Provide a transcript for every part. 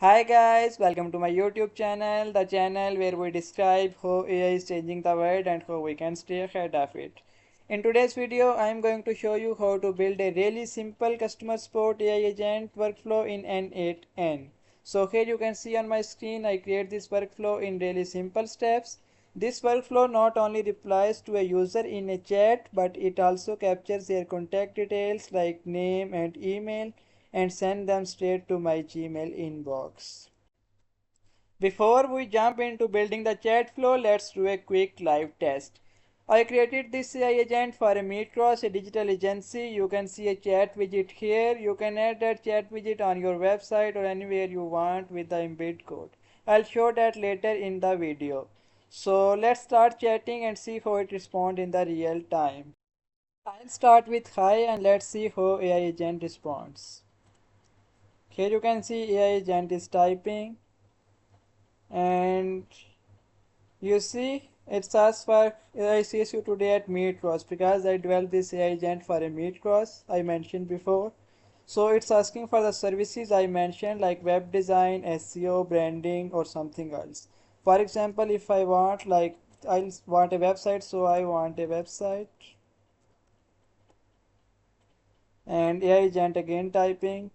Hi guys, welcome to my YouTube channel, the channel where we describe how AI is changing the world and how we can stay ahead of it. In today's video, I am going to show you how to build a really simple customer support AI agent workflow in N8N. So here you can see on my screen, I create this workflow in really simple steps. This workflow not only replies to a user in a chat, but it also captures their contact details like name and email and send them straight to my Gmail inbox. Before we jump into building the chat flow, let's do a quick live test. I created this AI agent for a Meetcross, a digital agency. You can see a chat widget here. You can add that chat widget on your website or anywhere you want with the embed code. I'll show that later in the video. So let's start chatting and see how it responds in the real time. I'll start with hi and let's see how AI agent responds. Here you can see AI agent is typing and you see it asks for I see you today at Meetcross because I developed this AI agent for a Meetcross I mentioned before. So it's asking for the services I mentioned like web design, SEO, branding or something else. For example, if I want I want a website, so I want a website and AI agent again typing.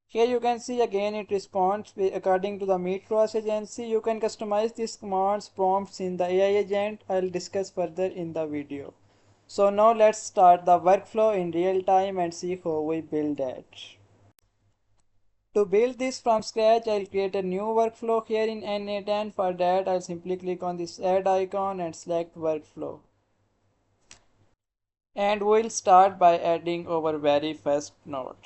Here you can see again it responds according to the Meetcross agency. You can customize these commands prompts in the AI agent. I'll discuss further in the video. So now let's start the workflow in real time and see how we build it. To build this from scratch, I'll create a new workflow here in N8N. For that, I'll simply click on this add icon and select workflow. And we'll start by adding our very first node.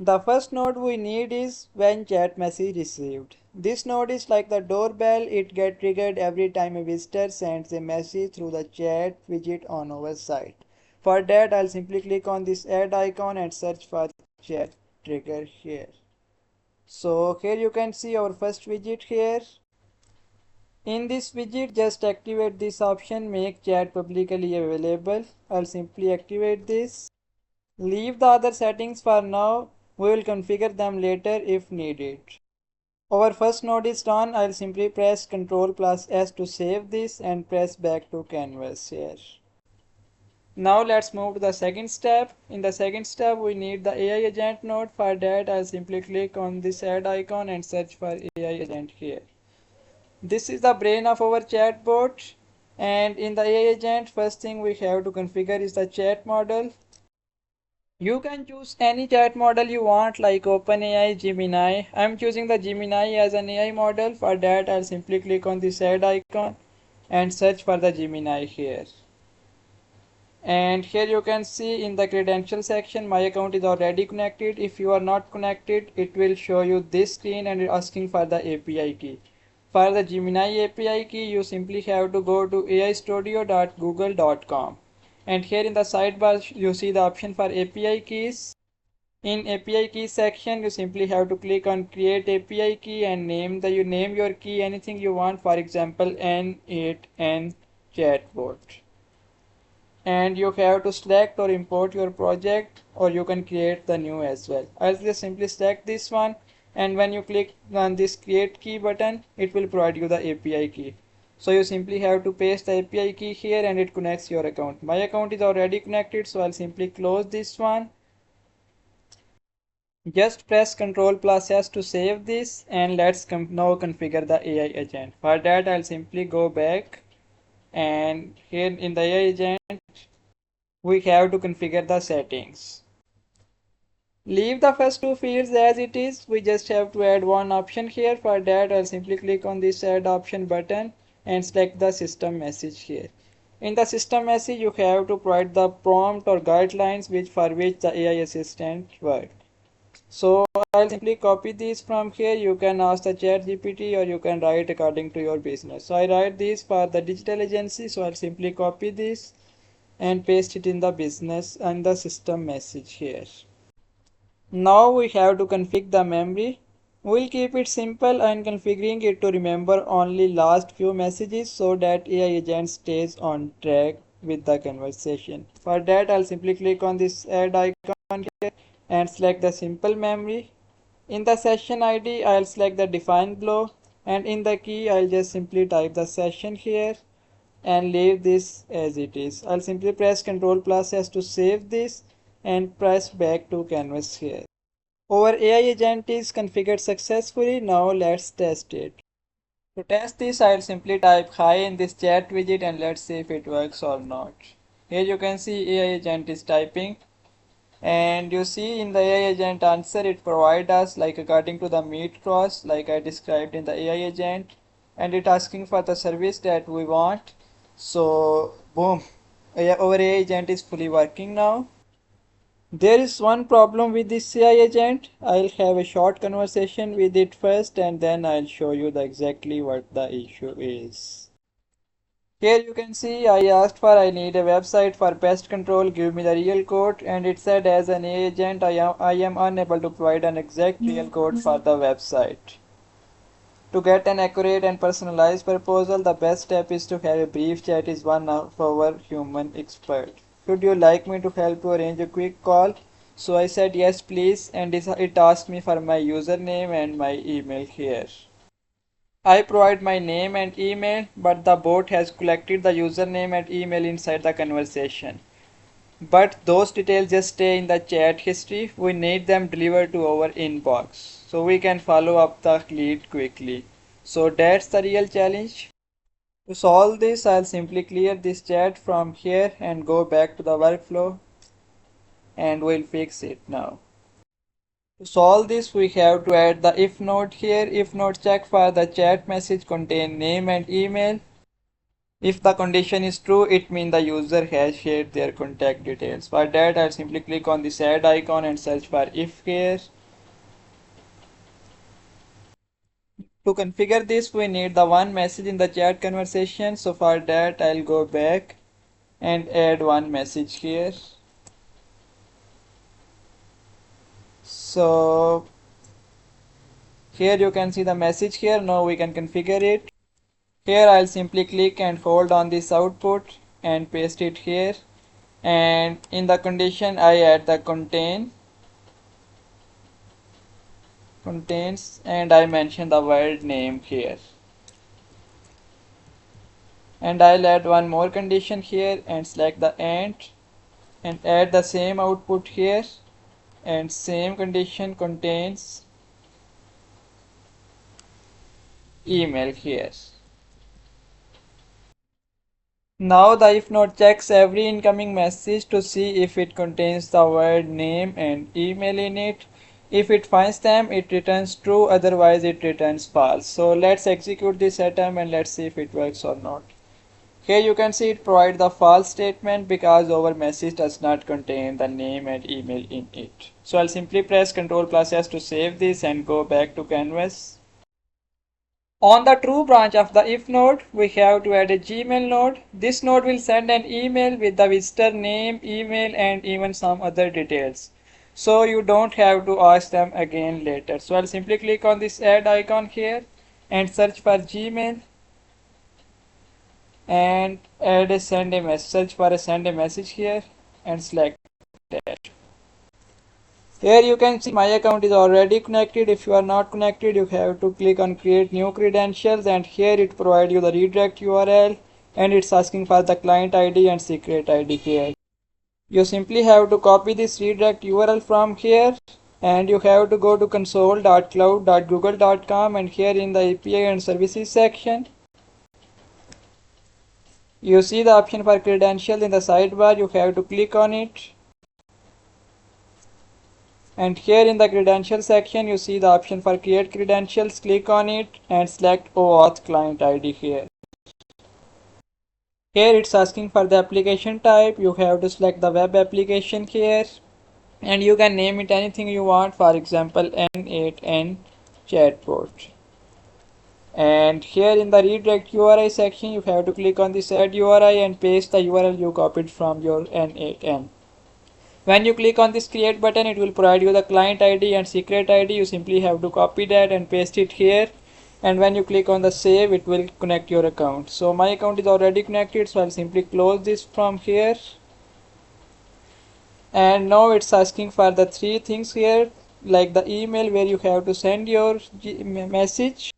The first node we need is when chat message received. This node is like the doorbell, it gets triggered every time a visitor sends a message through the chat widget on our site. For that, I'll simply click on this add icon and search for chat trigger here. So here you can see our first widget here. In this widget, just activate this option, make chat publicly available. I'll simply activate this. Leave the other settings for now. We will configure them later if needed. Our first node is done. I'll simply press Ctrl plus S to save this and press back to canvas here. Now let's move to the second step. In the second step, we need the AI agent node. For that, I'll simply click on this add icon and search for AI agent here. This is the brain of our chatbot. And in the AI agent, first thing we have to configure is the chat model. You can choose any chat model you want like OpenAI, Gemini. I'm choosing the Gemini as an AI model. For that, I'll simply click on this add icon and search for the Gemini here. And here you can see in the credential section, my account is already connected. If you are not connected, it will show you this screen and asking for the API key. For the Gemini API key, you simply have to go to aistudio.google.com. And here in the sidebar, you see the option for API keys. In API key section, you simply have to click on create API key and name your key anything you want. For example, N8N chatbot. And you have to select or import your project, or you can create the new as well. I'll just simply select this one, and when you click on this create key button, it will provide you the API key. So you simply have to paste the API key here and it connects your account. My account is already connected, so I'll simply close this one. Just press Ctrl plus S to save this, and let's now configure the AI agent. For that, I'll simply go back, and here in the AI agent, we have to configure the settings. Leave the first two fields as it is. We just have to add one option here. For that, I'll simply click on this add option button and select the system message here. In the system message, you have to provide the prompt or guidelines for which the AI assistant works. So I'll simply copy these from here. You can ask the chat GPT or you can write according to your business. So I write these for the digital agency. So I'll simply copy this and paste it in the business and the system message here. Now we have to configure the memory. We'll keep it simple and configuring it to remember only last few messages so that AI agent stays on track with the conversation. For that, I'll simply click on this add icon here and select the simple memory. In the session ID, I'll select the define below, and in the key, I'll just simply type the session here and leave this as it is. I'll simply press Ctrl plus S to save this and press back to canvas here. Our AI agent is configured successfully. Now let's test it. To test this, I'll simply type hi in this chat widget and let's see if it works or not. Here you can see AI agent is typing, and you see in the AI agent answer it provides us like according to the meet cross like I described in the AI agent, and it asking for the service that we want. So boom, our AI agent is fully working now. There is one problem with this AI agent. I'll have a short conversation with it first and then I'll show you exactly what the issue is. Here you can see I asked for I need a website for pest control, give me the real code, and it said as an AI agent I am unable to provide an exact real code for the website. To get an accurate and personalized proposal, the best step is to have a brief chat with one of our human experts. Should you like me to help you arrange a quick call? So I said yes please, and it asked me for my username and my email here. I provide my name and email, but the bot has collected the username and email inside the conversation. But those details just stay in the chat history. We need them delivered to our inbox so we can follow up the lead quickly. So that's the real challenge. To solve this, I'll simply clear this chat from here and go back to the workflow and we'll fix it now. To solve this, we have to add the if node here. If node check for the chat message contain name and email. If the condition is true, it means the user has shared their contact details. For that, I'll simply click on this add icon and search for if here. To configure this, we need the one message in the chat conversation. So for that, I'll go back and add one message here. So here you can see the message here. Now we can configure it. Here I'll simply click and hold on this output and paste it here, and in the condition I add the contains, and I mention the word name here, and I'll add one more condition here and select the and add the same output here, and same condition contains email here. Now the if node checks every incoming message to see if it contains the word name and email in it. If it finds them, it returns true, otherwise it returns false. So let's execute this atom and let's see if it works or not. Here you can see it provides the false statement because our message does not contain the name and email in it. So I'll simply press Ctrl plus S to save this and go back to canvas. On the true branch of the if node, we have to add a Gmail node. This node will send an email with the visitor name, email, and even some other details. So you don't have to ask them again later. So I'll simply click on this add icon here and search for Gmail and add a send a message. Search for a send a message here and select that. Here you can see my account is already connected. If you are not connected, you have to click on create new credentials, and here it provides you the redirect URL and it's asking for the client ID and secret ID here. You simply have to copy this redirect URL from here and you have to go to console.cloud.google.com, and here in the API and services section you see the option for credentials in the sidebar. You have to click on it. And here in the credentials section, you see the option for create credentials. Click on it and select OAuth client ID here. Here it's asking for the application type. You have to select the web application here. And you can name it anything you want. For example, N8N chatbot. And here in the redirect URI section, you have to click on this add URI and paste the URL you copied from your N8N. When you click on this create button, it will provide you the client ID and secret ID. You simply have to copy that and paste it here. And when you click on the save, it will connect your account. So my account is already connected, so I'll simply close this from here. And now it's asking for the three things here, like the email where you have to send your message,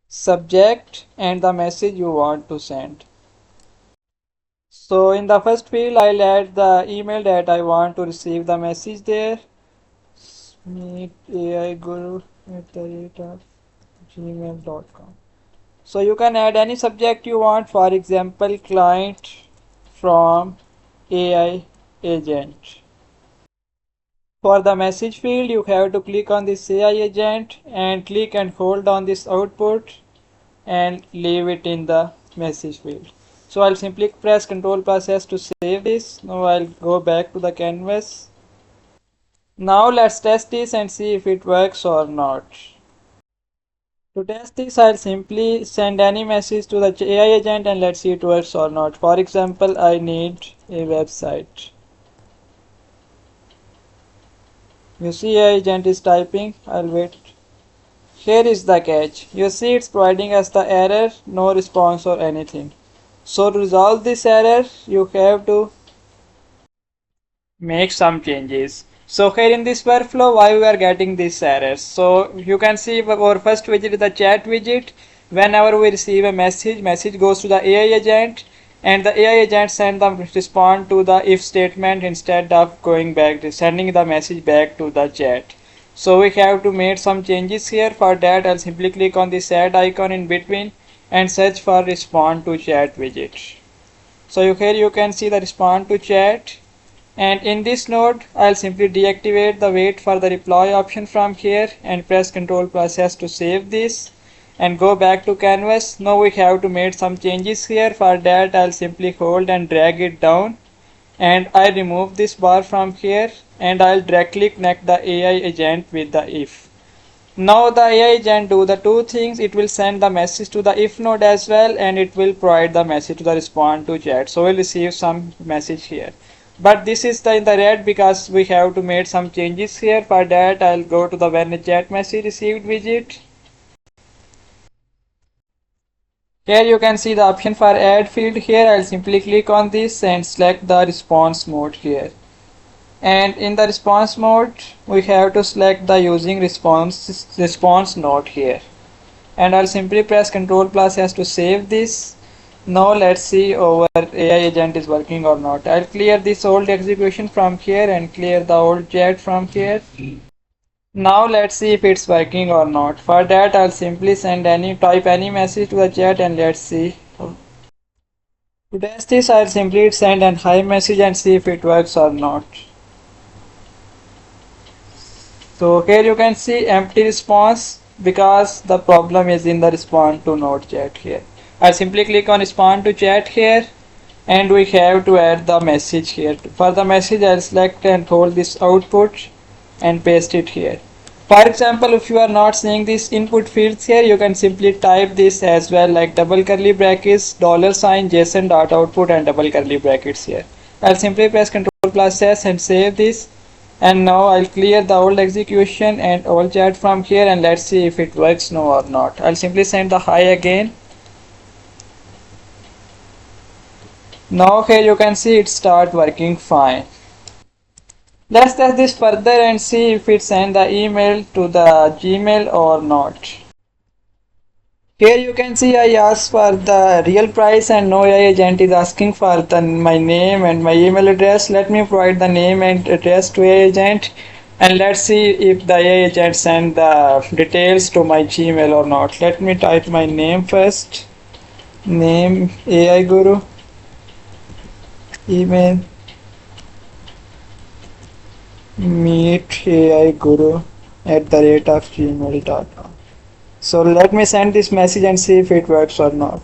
subject, and the message you want to send. So in the first field, I'll add the email that I want to receive the message there. Meet AI Guru at the rate of gmail.com. So you can add any subject you want, for example, client from AI agent. For the message field, you have to click on this AI agent and click and hold on this output and leave it in the message field. So I'll simply press Ctrl plus S to save this. Now I'll go back to the canvas. Now let's test this and see if it works or not. To test this, I'll simply send any message to the AI agent and let's see it works or not. For example, I need a website. You see AI agent is typing. I'll wait. Here is the catch. You see it's providing us the error, no response or anything. So to resolve this error, you have to make some changes. So here in this workflow, why we are getting this error? So you can see our first widget is the chat widget. Whenever we receive a message goes to the AI agent and the AI agent send the respond to the if statement instead of going back to sending the message back to the chat. So we have to make some changes here. For that, I'll simply click on this add icon in between and search for respond to chat widget. So here you can see the respond to chat. And in this node, I'll simply deactivate the wait for the reply option from here and press Ctrl plus S to save this and go back to canvas. Now we have to make some changes here. For that, I'll simply hold and drag it down and I remove this bar from here and I'll directly connect the AI agent with the if. Now the AI agent do the two things. It will send the message to the if node as well and it will provide the message to the respond to chat. So we'll receive some message here. But this is in the red because we have to make some changes here. For that, I'll go to the when a chat message received widget. Here you can see the option for add field. Here I'll simply click on this and select the response mode here. And in the response mode, we have to select the using response node here. And I'll simply press Ctrl plus S to save this. Now let's see our AI agent is working or not. I'll clear this old execution from here and clear the old chat from here. Now let's see if it's working or not. For that, I'll simply type any message to the chat and let's see. To test this, I'll simply send an hi message and see if it works or not. So here you can see empty response because the problem is in the respond to node chat here. I'll simply click on respond to chat here and we have to add the message here. For the message, I'll select and hold this output and paste it here. For example, if you are not seeing these input fields here, you can simply type this as well, like double curly brackets, $sign, JSON.output and double curly brackets here. I'll simply press Ctrl plus S and save this. And now I'll clear the old execution and old chat from here and let's see if it works now or not. I'll simply send the hi again. Now here you can see it start working fine. Let's test this further and see if it send the email to the Gmail or not. Here you can see I asked for the real price and no AI agent is asking for my name and my email address. Let me provide the name and address to AI agent and let's see if the AI agent send the details to my Gmail or not. Let me type my name first. Name AI Guru. Email meetaiguru@gmail.com. So let me send this message and see if it works or not.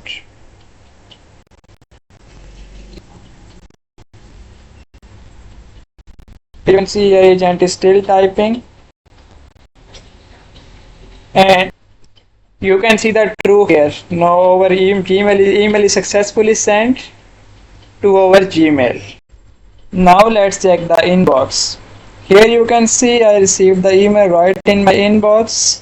You can see your agent is still typing and you can see the true here. Now our email is successfully sent to our Gmail. Now let's check the inbox. Here you can see I received the email right in my inbox.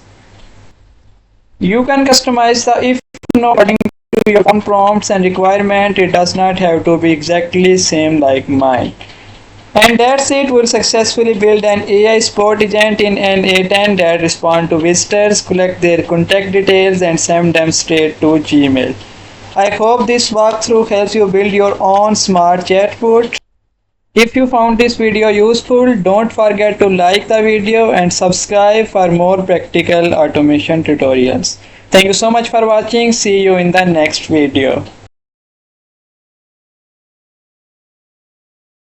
You can customize the if no according to your own prompts and requirement. It does not have to be exactly same like mine. And that's it, we'll successfully build an AI support agent in an A10 that respond to visitors, collect their contact details and send them straight to Gmail. I hope this walkthrough helps you build your own smart chatbot. If you found this video useful, don't forget to like the video and subscribe for more practical automation tutorials. Thank you so much for watching. See you in the next video.